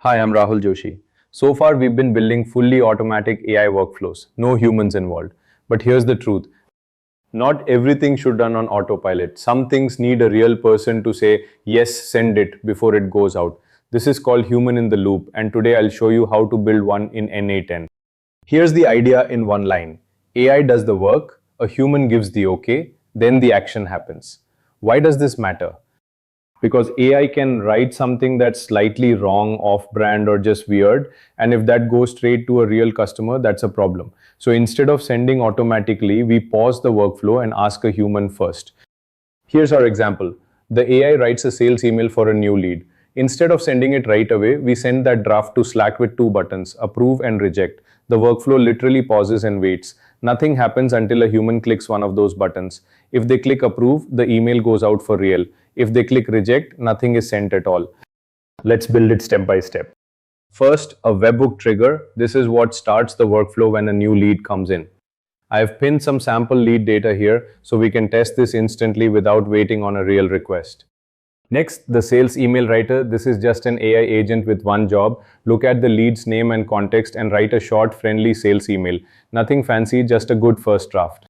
Hi, I'm Rahul Joshi. So far, we've been building fully automatic AI workflows, no humans involved. But here's the truth. Not everything should run on autopilot. Some things need a real person to say, yes, send it before it goes out. This is called human in the loop, and today I'll show you how to build one in n8n. Here's the idea in one line. AI does the work, a human gives the okay, then the action happens. Why does this matter? Because AI can write something that's slightly wrong, off brand, or just weird. And if that goes straight to a real customer, that's a problem. So instead of sending automatically, we pause the workflow and ask a human first. Here's our example. The AI writes a sales email for a new lead. Instead of sending it right away, we send that draft to Slack with two buttons, approve and reject. The workflow literally pauses and waits. Nothing happens until a human clicks one of those buttons. If they click approve, the email goes out for real. If they click reject, nothing is sent at all. Let's build it step by step. First, a webhook trigger. This is what starts the workflow when a new lead comes in. I have pinned some sample lead data here so we can test this instantly without waiting on a real request. Next, the sales email writer. This is just an AI agent with one job. Look at the lead's name and context and write a short, friendly sales email. Nothing fancy, just a good first draft.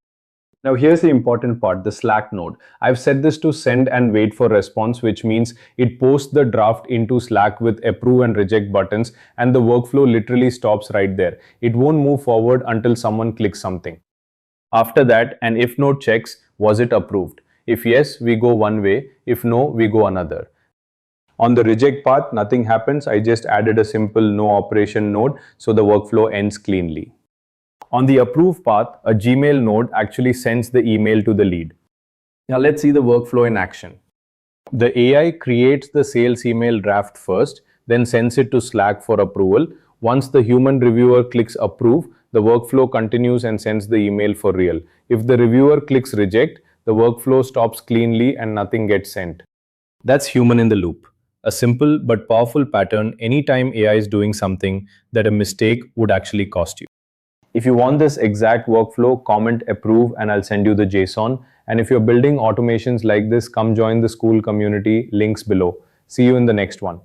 Now here's the important part, the Slack node. I've set this to send and wait for response, which means it posts the draft into Slack with approve and reject buttons, and the workflow literally stops right there. It won't move forward until someone clicks something. After that, an if node checks, was it approved? If yes, we go one way. If no, we go another. On the reject path, nothing happens. I just added a simple no operation node so the workflow ends cleanly. On the approve path, a Gmail node actually sends the email to the lead. Now let's see the workflow in action. The AI creates the sales email draft first, then sends it to Slack for approval. Once the human reviewer clicks approve, the workflow continues and sends the email for real. If the reviewer clicks reject, the workflow stops cleanly and nothing gets sent. That's human in the loop. A simple but powerful pattern anytime AI is doing something that a mistake would actually cost you. If you want this exact workflow, comment approve and I'll send you the JSON. And if you're building automations like this, come join the Skool community, links below. See you in the next one.